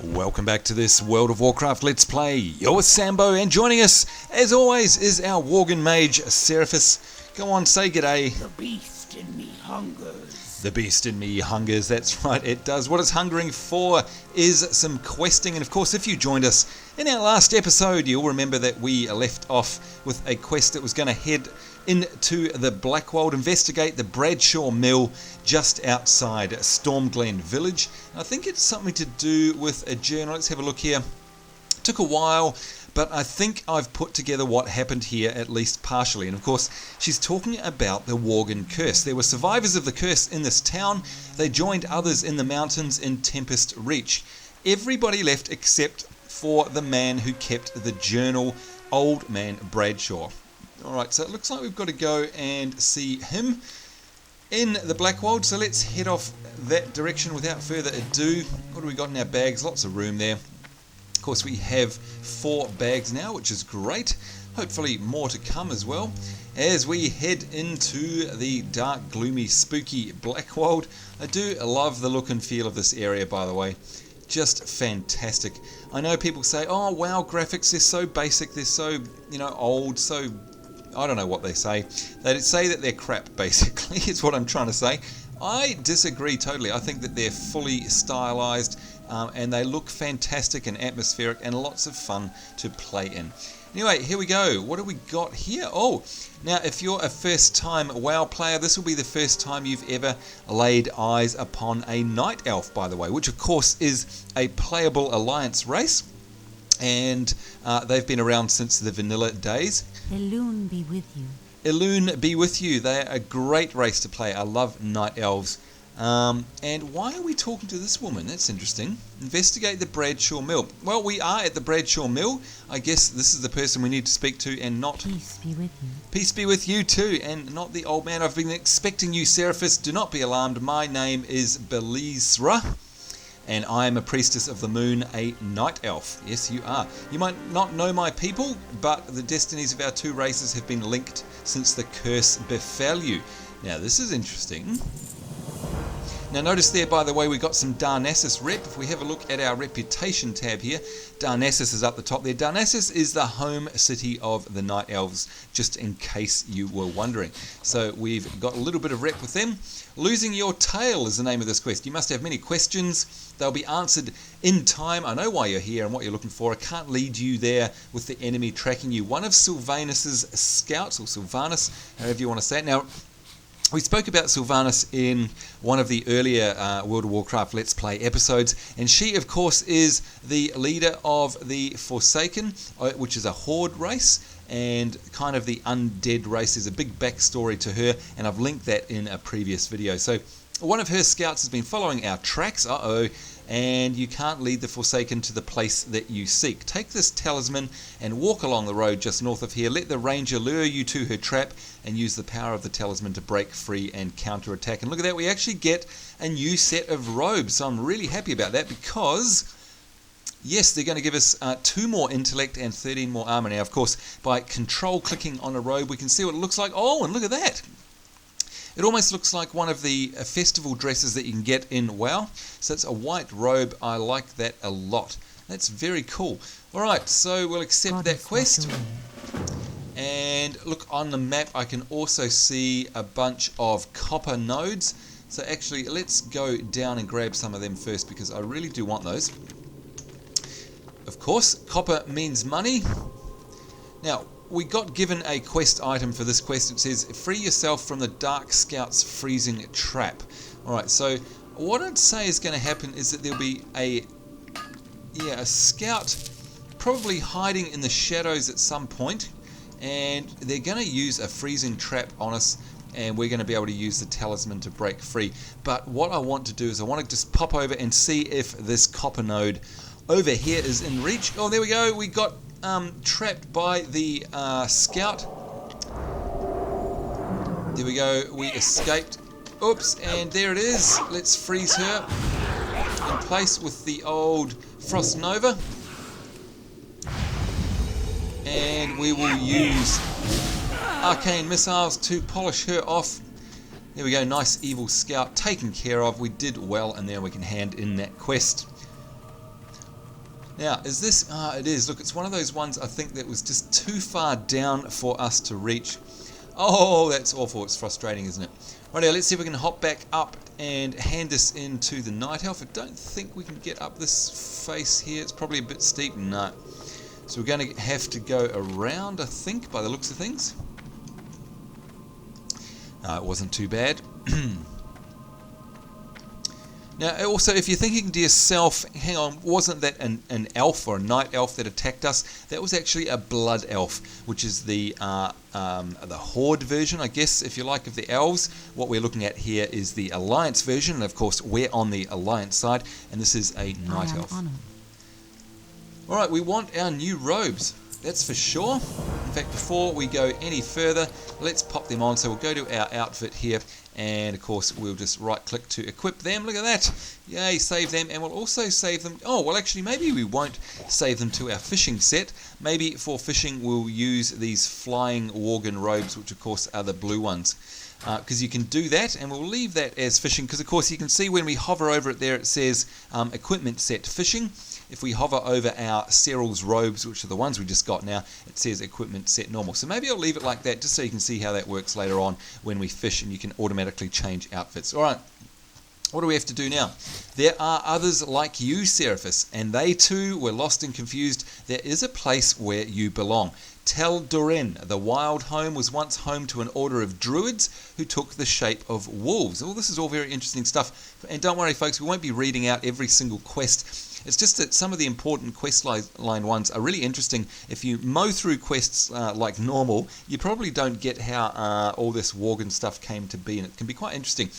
Welcome back to this World of Warcraft Let's Play. You're Sambo, and joining us, as always, is our Worgen Mage, Seraphis. Go on, say g'day. The beast in me hungers. The beast in me hungers, that's right, it does. What it's hungering for is some questing, and of course, if you joined us in our last episode, you'll remember that we left off with a quest that was going to head into the Blackwald, investigate the Bradshaw Mill just outside Stormglen Village. I think it's something to do with a journal. Let's have a look here. It took a while, but I think I've put together what happened here, at least partially. And of course, she's talking about the Worgen Curse. There were survivors of the curse in this town. They joined others in the mountains in Tempest Reach. Everybody left except for the man who kept the journal, Old Man Bradshaw. Alright, so it looks like we've got to go and see him in the Blackwald. So let's head off that direction without further ado. What do we got in our bags? Lots of room there. Of course, we have 4 bags now, which is great. Hopefully more to come as well. As we head into the dark, gloomy, spooky Blackwald. I do love the look and feel of this area, by the way. Just fantastic. I know people say, oh wow, graphics, they're so basic, they're so, old, so... I don't know what they say. They say that they're crap, basically, is what I'm trying to say. I disagree totally. I think that they're fully stylized and they look fantastic and atmospheric and lots of fun to play in. Anyway, here we go. What do we got here? Oh, now if you're a first-time WoW player, this will be the first time you've ever laid eyes upon a Night Elf, by the way, which of course is a playable Alliance race. And they've been around since the vanilla days. Elune be with you. Elune be with you. They're a great race to play. I love Night Elves. And why are we talking to this woman? That's interesting. Investigate the Bradshaw Mill. Well, we are at the Bradshaw Mill. I guess this is the person we need to speak to and not... Peace be with you. Peace be with you too, and not the old man. I've been expecting you, Seraphis. Do not be alarmed. My name is Belisra. And I am a priestess of the moon, a night elf. Yes, you are. You might not know my people, but the destinies of our 2 races have been linked since the curse befell you. Now, this is interesting. Now, notice there, by the way, we got some Darnassus rep. If we have a look at our reputation tab here, Darnassus is up the top there. Darnassus is the home city of the Night Elves, just in case you were wondering. So we've got a little bit of rep with them. Losing Your Tail is the name of this quest. You must have many questions. They'll be answered in time. I know why you're here and what you're looking for. I can't lead you there with the enemy tracking you. One of Sylvanus' scouts, or Sylvanus, however you want to say it. Now, we spoke about Sylvanus in one of the earlier World of Warcraft Let's Play episodes, and she, of course, is the leader of the Forsaken, which is a horde race, and kind of the undead race. There's a big backstory to her, and I've linked that in a previous video. So one of her scouts has been following our tracks, and you can't lead the Forsaken to the place that you seek. Take this talisman and walk along the road just north of here. Let the ranger lure you to her trap and use the power of the talisman to break free and counterattack. And look at that, we actually get a new set of robes. So I'm really happy about that because, yes, they're going to give us 2 more intellect and 13 more armor. Now, of course, by control-clicking on a robe, we can see what it looks like. Oh, and look at that. It almost looks like one of the festival dresses that you can get in WoW. So it's a white robe. I like that a lot. That's very cool. Alright, so we'll accept that quest. And look, on the map I can also see a bunch of copper nodes. So actually, let's go down and grab some of them first because I really do want those. Of course, copper means money. Now, we got given a quest item for this quest. It says, free yourself from the Dark Scout's freezing trap. Alright, so what I'd say is going to happen is that there'll be a scout probably hiding in the shadows at some point, and they're going to use a freezing trap on us, and we're going to be able to use the talisman to break free. But what I want to do is I want to just pop over and see if this copper node over here is in reach. Oh, there we go. We got trapped by the scout. There we go, we escaped. Oops, and there it is. Let's freeze her in place with the old Frost Nova. And we will use arcane missiles to polish her off. There we go, nice evil scout taken care of. We did well, and now we can hand in that quest. Now, is this... it is. Look, it's one of those ones I think that was just too far down for us to reach. Oh, that's awful. It's frustrating, isn't it? Right, let's see if we can hop back up and hand this into the Night Elf. I don't think we can get up this face here. It's probably a bit steep. No. So we're going to have to go around, I think, by the looks of things. It wasn't too bad. Now, also, if you're thinking to yourself, hang on, wasn't that an elf or a night elf that attacked us? That was actually a blood elf, which is the horde version, I guess, if you like, of the elves. What we're looking at here is the alliance version, and of course, we're on the alliance side, and this is a night elf. All right, we want our new robes. That's for sure. In fact, before we go any further, let's pop them on. So we'll go to our outfit here, and of course we'll just right click to equip them. Look at that. Yay, save them. And we'll also save them. Oh, well, actually, maybe we won't save them to our fishing set. Maybe for fishing we'll use these flying worgen robes, which of course are the blue ones. Because you can do that, and we'll leave that as fishing, because of course you can see when we hover over it there, it says equipment set fishing. If we hover over our Cyril's robes, which are the ones we just got now, it says equipment set normal. So maybe I'll leave it like that just so you can see how that works later on when we fish, and you can automatically change outfits. Alright, what do we have to do now? There are others like you, Seraphis, and they too were lost and confused. There is a place where you belong. Tal'Doren, the wild home, was once home to an order of druids who took the shape of wolves. Well, this is all very interesting stuff. And don't worry, folks, we won't be reading out every single quest. It's just that some of the important quest line ones are really interesting. If you mow through quests like normal, you probably don't get how all this worgen stuff came to be, and it can be quite interesting.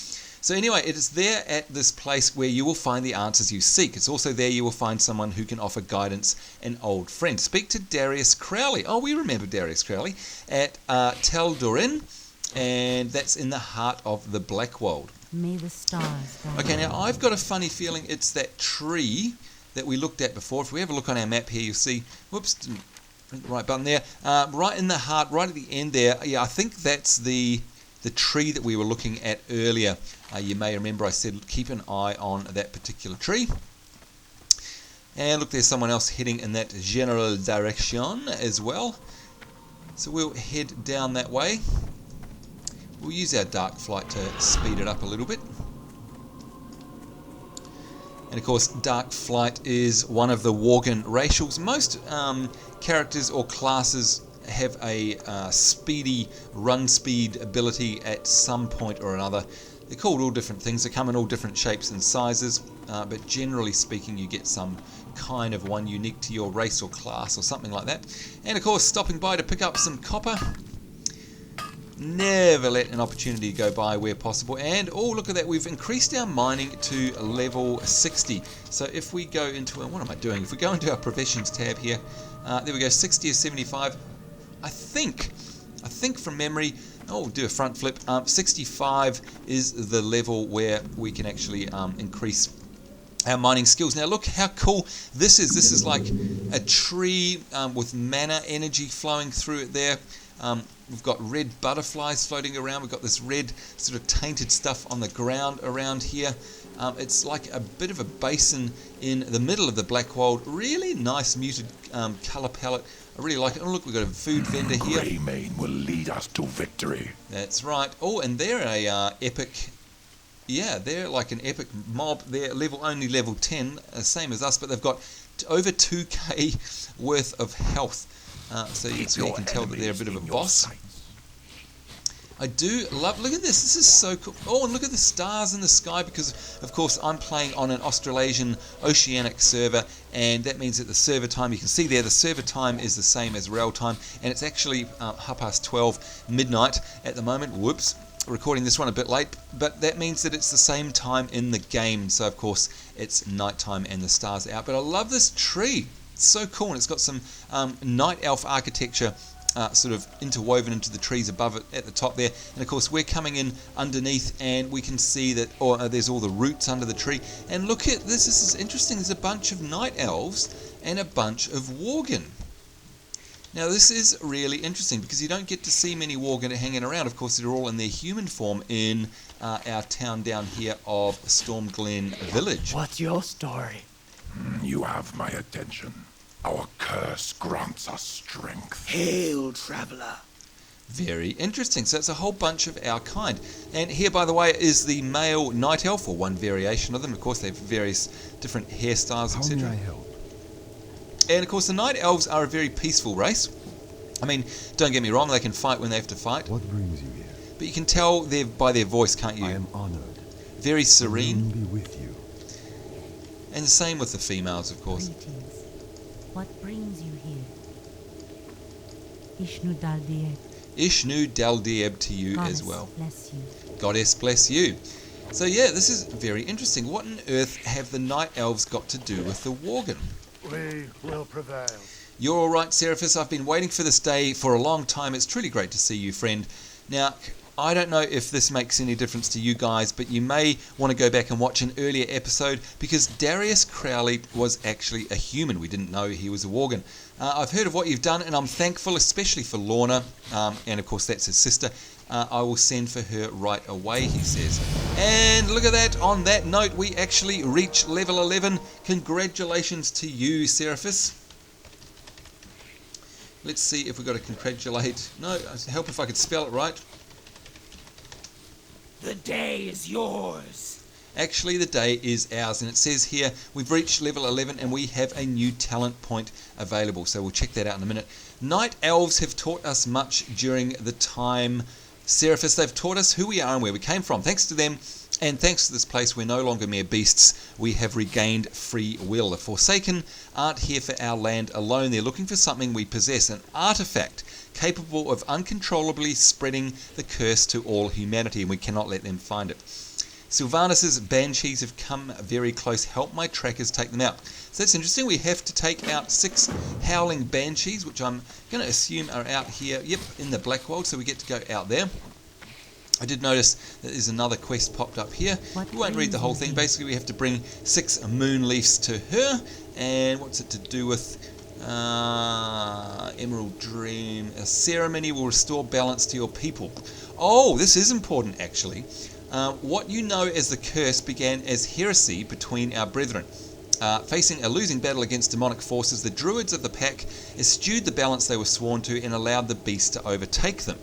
So anyway, it is there at this place where you will find the answers you seek. It's also there you will find someone who can offer guidance, an old friend. Speak to Darius Crowley. Oh, we remember Darius Crowley at Tal'Doren, and that's in the heart of the Blackwald. May the stars guide. Okay, now I've got a funny feeling it's that tree that we looked at before. If we have a look on our map here, you'll see, whoops, didn't hit the right button there, right in the heart, right at the end there. Yeah, I think that's the tree that we were looking at earlier. You may remember I said keep an eye on that particular tree. And look, there's someone else heading in that general direction as well. So we'll head down that way. We'll use our dark flight to speed it up a little bit. And of course, dark flight is one of the worgen racials. Most characters or classes have a speedy run speed ability at some point or another. They're called all different things. They come in all different shapes and sizes, but generally speaking, you get some kind of one unique to your race or class or something like that. And of course, stopping by to pick up some copper. Never let an opportunity go by where possible. And oh, look at that, we've increased our mining to level 60. So if we go into, what am I doing? If we go into our professions tab here, there we go, 60 or 75. I think from memory, we'll do a front flip. 65 is the level where we can actually increase our mining skills. Now look how cool this is. This is like a tree with mana energy flowing through it there. We've got red butterflies floating around. We've got this red sort of tainted stuff on the ground around here. It's like a bit of a basin in the middle of the Blackwald. Really nice muted colour palette. I really like it. Oh look, we've got a food vendor here. Greymane will lead us to victory. That's right. Oh, and they're a epic... Yeah, they're like an epic mob. They're only level 10, same as us, but they've got over 2k worth of health. So you can tell that they're a bit of a boss. I do love, look at this is so cool. Oh, and look at the stars in the sky, because of course I'm playing on an Australasian oceanic server, and that means that the server time, you can see there, the server time is the same as rail time, and it's actually 12:30 midnight at the moment. Whoops, recording this one a bit late, but that means that it's the same time in the game, so of course it's nighttime and the stars are out. But I love this tree. It's so cool, and it's got some night elf architecture sort of interwoven into the trees above it at the top there. And of course we're coming in underneath, and we can see that there's all the roots under the tree. And look at this, this is interesting. There's a bunch of night elves and a bunch of worgen. Now this is really interesting because you don't get to see many worgen hanging around. Of course they're all in their human form in our town down here of Stormglen Village. What's your story? You have my attention. Our curse grants us strength. Hail, traveler. Very interesting. So it's a whole bunch of our kind. And here, by the way, is the male Night Elf, or one variation of them. Of course, they have various different hairstyles, How may I etc. help? And of course, the Night Elves are a very peaceful race. I mean, don't get me wrong, they can fight when they have to fight. What brings you here? But you can tell by their voice, can't you? I am honored. Very serene. To be with you. And the same with the females, of course. Greetings. What brings you here? Ishnu Daldiet. Ishnu Daldieb to you Goddess as well. bless you. Goddess bless you. So yeah, this is very interesting. What on earth have the Night Elves got to do with the Worgen? We will prevail. You're all right, Seraphis. I've been waiting for this day for a long time. It's truly great to see you, friend. Now, I don't know if this makes any difference to you guys, but you may want to go back and watch an earlier episode because Darius Crowley was actually a human. We didn't know he was a Worgen. I've heard of what you've done, and I'm thankful, especially for Lorna, and of course that's his sister. I will send for her right away, he says. And look at that. On that note, we actually reach level 11. Congratulations to you, Seraphis. Let's see if we've got to congratulate. No, help if I could spell it right. The day is yours. Actually, the day is ours, and it says here we've reached level 11 and we have a new talent point available. So we'll check that out in a minute. Night Elves have taught us much during the time. Seraphis, they've taught us who we are and where we came from. Thanks to them, and thanks to this place, we're no longer mere beasts. We have regained free will. The Forsaken aren't here for our land alone. They're looking for something we possess, an artifact capable of uncontrollably spreading the curse to all humanity, and we cannot let them find it. Sylvanus's Banshees have come very close. Help my trackers take them out. So that's interesting. We have to take out 6 howling Banshees, which I'm going to assume are out here, yep, in the Blackwald, so we get to go out there. I did notice that there's another quest popped up here. We won't read the whole thing. Basically, we have to bring 6 moon leaves to her. And what's it to do with? Emerald Dream. A ceremony will restore balance to your people. Oh, this is important, actually. What you know as the curse began as heresy between our brethren. Facing a losing battle against demonic forces, the druids of the pack eschewed the balance they were sworn to and allowed the beast to overtake them.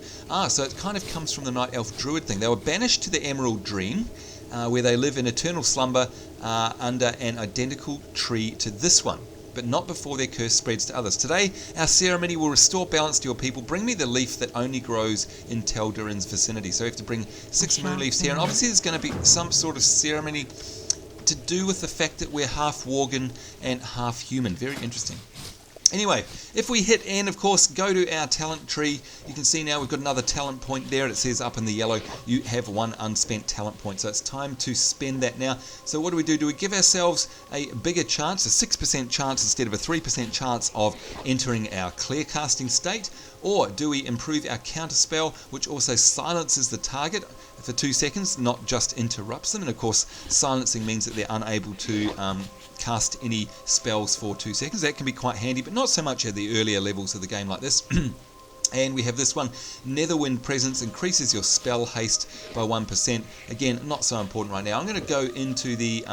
So it kind of comes from the Night Elf druid thing. They were banished to the Emerald Dream, where they live in eternal slumber under an identical tree to this one, but not before their curse spreads to others. Today, our ceremony will restore balance to your people. Bring me the leaf that only grows in Tal'Doren's vicinity. So we have to bring 6 moon leaves here, and obviously there's going to be some sort of ceremony to do with the fact that we're half Worgen and half human. Very interesting. Anyway, if we hit N, of course, go to our talent tree. You can see now we've got another talent point there. It says up in the yellow, you have 1 unspent talent point. So it's time to spend that now. So what do? Do we give ourselves a bigger chance, a 6% chance instead of a 3% chance of entering our clear casting state? Or do we improve our counter spell, which also silences the target for 2 seconds, not just interrupts them? And of course, silencing means that they're unable to cast any spells for 2 seconds. That can be quite handy, but not so much at the earlier levels of the game like this. And we have this one, Netherwind Presence, increases your spell haste by 1%. Again, not so important right now. I'm going to go into the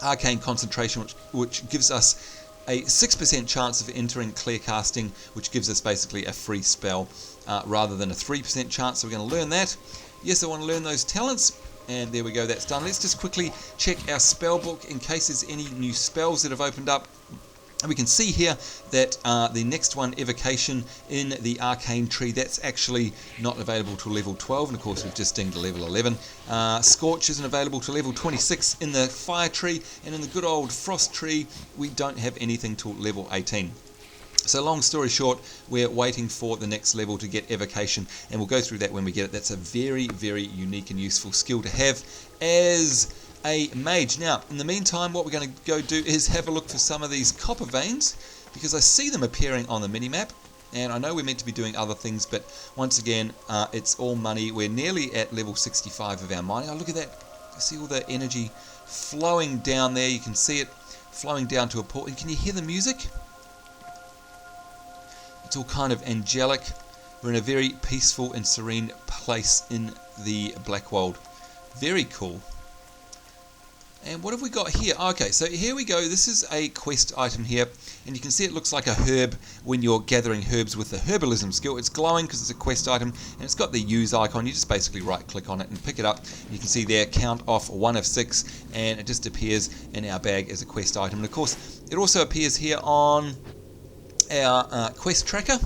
Arcane Concentration, which gives us a 6% chance of entering clear casting, which gives us basically a free spell rather than a 3% chance. So we're going to learn that. Yes, I want to learn those talents. And there we go, that's done. Let's just quickly check our spell book in case there's any new spells that have opened up. And we can see here that the next one, Evocation, in the Arcane Tree, that's actually not available till level 12. And of course, we've just dinged to level 11. Scorch isn't available till level 26 in the Fire Tree. And in the good old Frost Tree, we don't have anything till level 18. So long story short, we're waiting for the next level to get Evocation, and we'll go through that when we get it. That's a very, very unique and useful skill to have as a mage. Now, in the meantime, what we're going to go do is have a look for some of these copper veins, because I see them appearing on the minimap, and I know we're meant to be doing other things, but once again, it's all money. We're nearly at level 65 of our mining. Oh, look at that. You see all the energy flowing down there. You can see it flowing down to a port. And can you hear the music? It's all kind of angelic. We're in a very peaceful and serene place in the Blackwald. Very cool. And what have we got here? Okay, so here we go. This is a quest item here, and you can see it looks like a herb when you're gathering herbs with the herbalism skill. It's glowing because it's a quest item, and it's got the use icon. You just basically right-click on it and pick it up. You can see there, count off 1 of 6, and it just appears in our bag as a quest item. And of course, it also appears here on our quest tracker.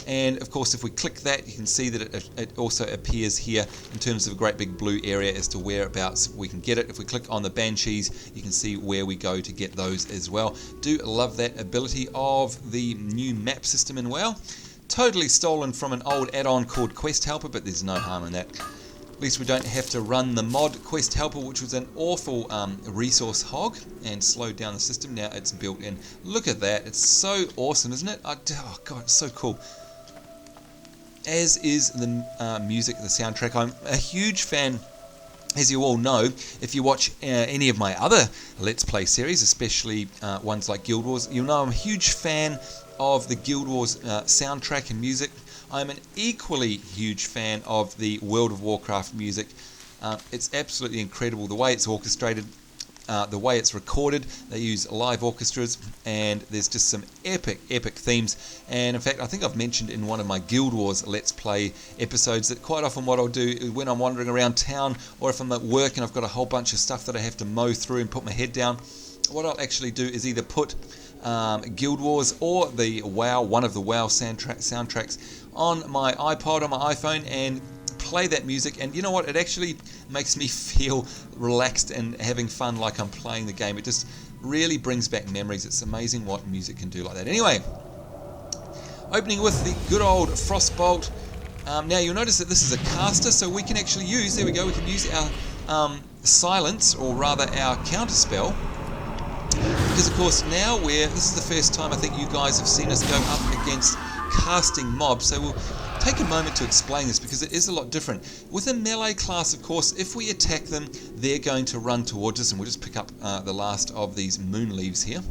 And of course, if we click that, you can see that it also appears here in terms of a great big blue area as to whereabouts we can get it. If we click on the Banshees, you can see where we go to get those as well. Do love that ability of the new map system in WoW. Totally stolen from an old add-on called Quest Helper, but there's no harm in that. At least we don't have to run the mod Quest Helper, which was an awful resource hog and slowed down the system. Now it's built in. Look at that. It's so awesome, isn't it? Oh God, it's so cool. As is the music, the soundtrack. I'm a huge fan, as you all know, if you watch any of my other Let's Play series, especially ones like Guild Wars, you'll know I'm a huge fan of the Guild Wars soundtrack and music. I'm an equally huge fan of the World of Warcraft music. It's absolutely incredible the way it's orchestrated, the way it's recorded. They use live orchestras, and there's just some epic themes. And in fact, I think I've mentioned in one of my Guild Wars Let's Play episodes that quite often what I'll do when I'm wandering around town, or if I'm at work and I've got a whole bunch of stuff that I have to mow through and put my head down, what I'll actually do is either put Guild Wars or the WoW, one of the WoW soundtracks on my iPod, on my iPhone, and play that music. And you know what, it actually makes me feel relaxed and having fun like I'm playing the game. It just really brings back memories. It's amazing what music can do like that. Anyway, opening with the good old Frostbolt. Now you'll notice that this is a caster, so we can actually use, there we go, we can use our silence, or rather our counterspell, because of course now this is the first time I think you guys have seen us go up against casting mobs, so we'll take a moment to explain this because it is a lot different. With a melee class, of course, if we attack them, they're going to run towards us, and we'll just pick up the last of these moon leaves here.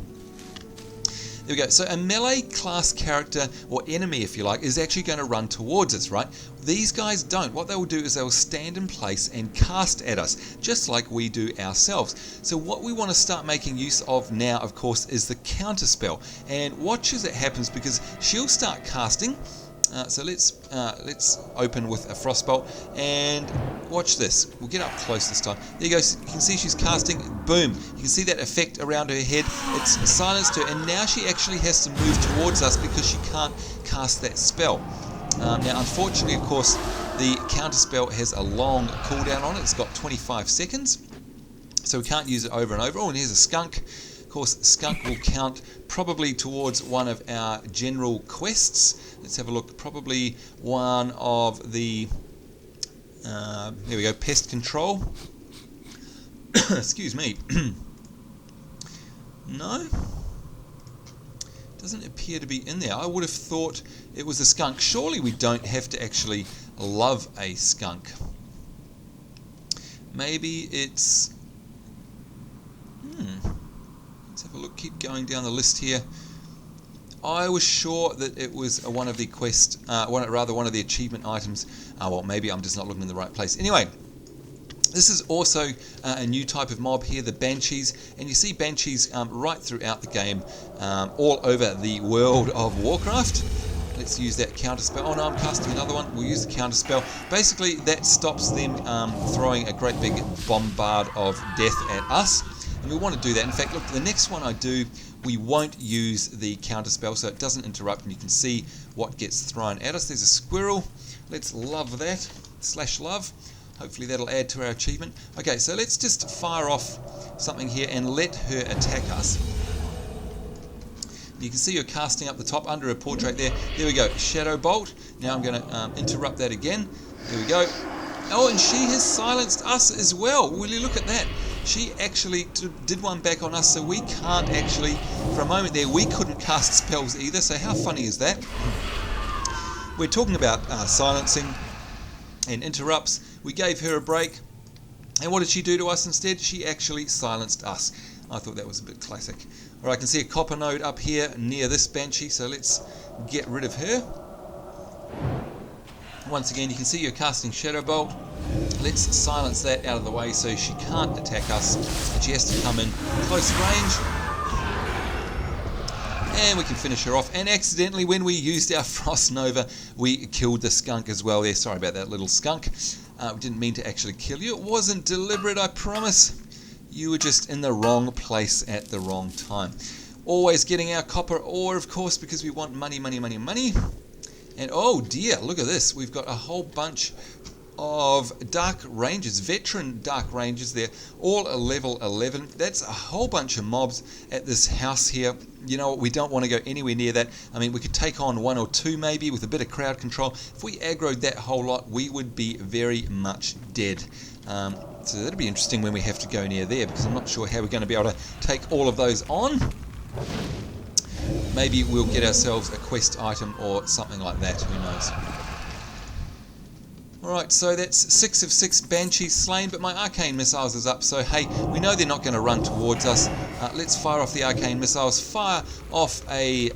There we go. So a melee class character, or enemy if you like, is actually going to run towards us, right? These guys don't. What they will do is they will stand in place and cast at us, just like we do ourselves. So what we want to start making use of now, of course, is the counterspell. And watch as it happens, because she'll start casting. So let's open with a Frostbolt, and watch this. We'll get up close this time. There you go. You can see she's casting. Boom. You can see that effect around her head. It's silenced her, and now she actually has to move towards us because she can't cast that spell. Now, unfortunately, of course, the counterspell has a long cooldown on it. It's got 25 seconds, so we can't use it over and over. Oh, and here's a skunk. Of course, skunk will count probably towards one of our general quests. Let's have a look. Probably one of the there we go, pest control. Excuse me. No, doesn't appear to be in there. I would have thought it was a skunk. Surely we don't have to actually love a skunk. Maybe it's let's have a look, keep going down the list here. I was sure that it was one of the quest, one of the achievement items. Well, maybe I'm just not looking in the right place. Anyway, this is also a new type of mob here, the Banshees. And you see Banshees right throughout the game, all over the world of Warcraft. Let's use that counterspell. Oh no, I'm casting another one. We'll use the counterspell. Basically, that stops them throwing a great big bombard of death at us. And we want to do that. In fact, look, the next one I do, we won't use the counterspell, so it doesn't interrupt, and you can see what gets thrown at us. There's a squirrel. Let's love that. /love. Hopefully that'll add to our achievement. Okay, so let's just fire off something here and let her attack us. You can see her casting up the top under her portrait there. There we go, Shadow Bolt. Now I'm going to interrupt that again. There we go. Oh, and she has silenced us as well. Will you look at that? She actually did one back on us, so we can't actually, for a moment there, we couldn't cast spells either, so how funny is that? We're talking about silencing and interrupts. We gave her a break, and what did she do to us instead? She actually silenced us. I thought that was a bit classic. All right, I can see a copper node up here near this Banshee, so let's get rid of her. Once again, you can see you're casting Shadow Bolt. Let's silence that out of the way so she can't attack us, and she has to come in close range. And we can finish her off. And accidentally, when we used our Frost Nova, we killed the skunk as well there. Sorry about that little skunk. We didn't mean to actually kill you. It wasn't deliberate, I promise. You were just in the wrong place at the wrong time. Always getting our copper ore, of course, because we want money, money, money, money. And oh dear, look at this. We've got a whole bunch of Dark Rangers, veteran Dark Rangers there, all at level 11. That's a whole bunch of mobs at this house here. You know what, we don't want to go anywhere near that. I mean, we could take on 1 or 2 maybe with a bit of crowd control. If we aggroed that whole lot, we would be very much dead. So that'll be interesting when we have to go near there, because I'm not sure how we're going to be able to take all of those on. Maybe we'll get ourselves a quest item or something like that, who knows. Alright, so that's 6 of 6 Banshees slain, but my Arcane Missiles is up, so hey, we know they're not going to run towards us. Let's fire off the Arcane Missiles, fire off a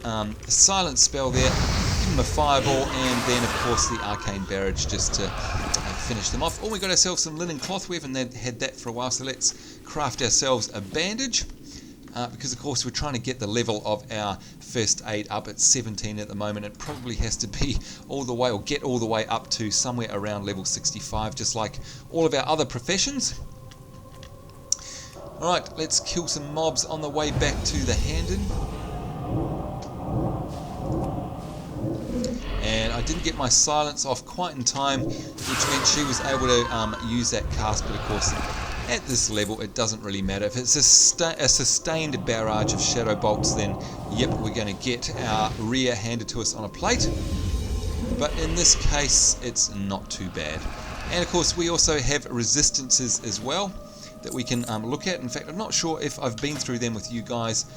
silent spell there, give them a fireball, and then of course the Arcane Barrage just to finish them off. Oh, we got ourselves some linen cloth, we haven't had that for a while, so let's craft ourselves a bandage. Because of course we're trying to get the level of our first aid up at 17 at the moment. It probably has to be all the way, or get all the way up to somewhere around level 65, just like all of our other professions. Alright, let's kill some mobs on the way back to the Handon. And I didn't get my silence off quite in time, which meant she was able to use that cast, but of course at this level it doesn't really matter. If it's a sustained barrage of Shadow Bolts, then yep, we're going to get our rear handed to us on a plate. But in this case it's not too bad. And of course we also have resistances as well that we can look at. In fact, I'm not sure if I've been through them with you guys.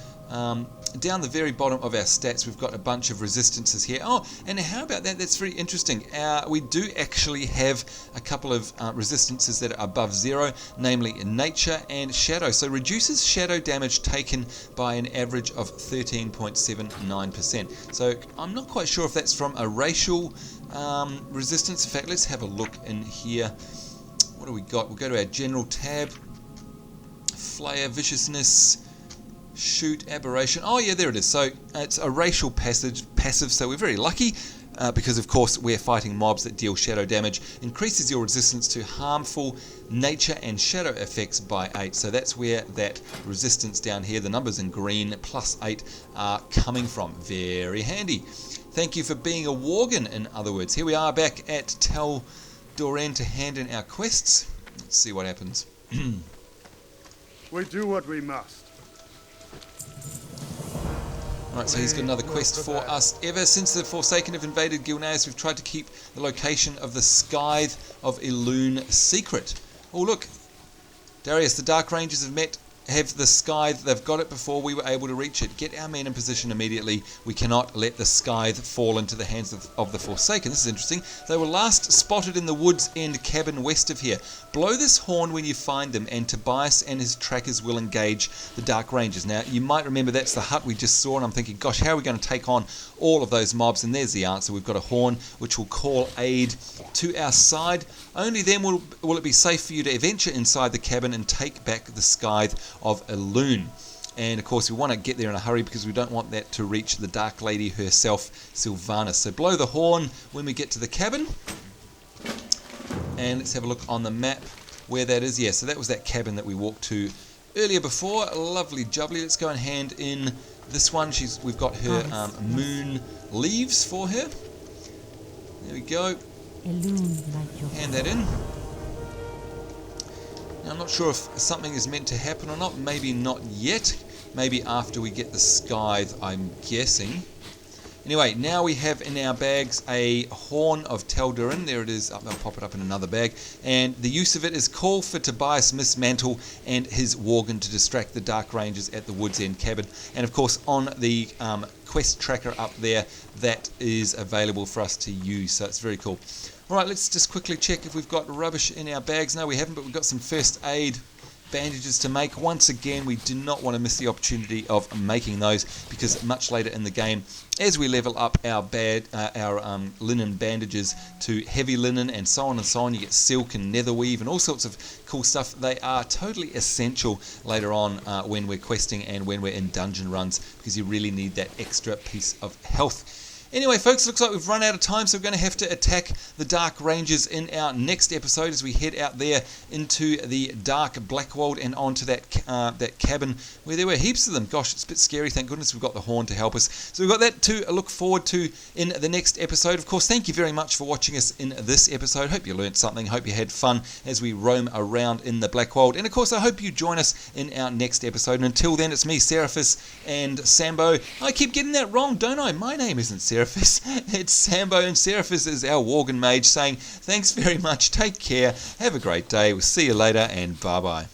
Down the very bottom of our stats we've got a bunch of resistances here. Oh, and how about that? That's very interesting. We do actually have a couple of resistances that are above 0, namely nature and shadow. So reduces shadow damage taken by an average of 13.79%. So I'm not quite sure if that's from a racial resistance. In fact, let's have a look in here. What do we got? We'll go to our general tab. Flair, viciousness, shoot, aberration. Oh yeah, there it is. So it's a racial passive, so we're very lucky because of course we're fighting mobs that deal shadow damage. Increases your resistance to harmful nature and shadow effects by 8. So that's where that resistance down here, the numbers in green, +8, are coming from. Very handy. Thank you for being a Worgen, in other words. Here we are back at Tal'Doren to hand in our quests. Let's see what happens. We do what we must. Right, so he's got another quest for us. Ever since the Forsaken have invaded Gilneas, we've tried to keep the location of the Scythe of Elune secret. Oh look, Darius, the Dark Rangers have the Scythe. They've got it before we were able to reach it. Get our men in position immediately. We cannot let the Scythe fall into the hands of the Forsaken. This is interesting. They were last spotted in the woods end cabin west of here. Blow this horn when you find them, and Tobias and his trackers will engage the Dark Rangers. Now, you might remember that's the hut we just saw, and I'm thinking, gosh, how are we going to take on all of those mobs? And there's the answer. We've got a horn which will call aid to our side. Only then will it be safe for you to venture inside the cabin and take back the Scythe of Elune. And of course we want to get there in a hurry because we don't want that to reach the Dark Lady herself, Sylvanas. So blow the horn when we get to the cabin. And let's have a look on the map where that is. Yeah, so that was that cabin that we walked to earlier before. Lovely jubbly. Let's go and hand in this one. We've got her moon leaves for her. There we go. Hand that in. Now, I'm not sure if something is meant to happen or not. Maybe not yet. Maybe after we get the Scythe, I'm guessing. Anyway, now we have in our bags a horn of Tal'Doren. There it is. I'll pop it up in another bag. And the use of it is call for Tobias Mistmantle and his Worgen to distract the Dark Rangers at the Woods End cabin. And of course, on the quest tracker up there, that is available for us to use. So it's very cool. Alright, let's just quickly check if we've got rubbish in our bags. No, we haven't, but we've got some first aid bandages to make. Once again, we do not want to miss the opportunity of making those, because much later in the game, as we level up our linen bandages to heavy linen and so on, you get silk and nether weave and all sorts of cool stuff. They are totally essential later on when we're questing and when we're in dungeon runs, because you really need that extra piece of health. Anyway, folks, looks like we've run out of time, so we're going to have to attack the Dark Rangers in our next episode as we head out there into the dark Blackwald and onto that cabin where there were heaps of them. Gosh, it's a bit scary. Thank goodness we've got the horn to help us. So we've got that to look forward to in the next episode. Of course, thank you very much for watching us in this episode. Hope you learned something. Hope you had fun as we roam around in the Blackwald. And of course, I hope you join us in our next episode. And until then, it's me, Seraphis, and Sambo. I keep getting that wrong, don't I? My name isn't Seraphis. It's Sambo, and Seraphis is our Worgen mage, saying thanks very much, take care, have a great day, we'll see you later, and bye bye.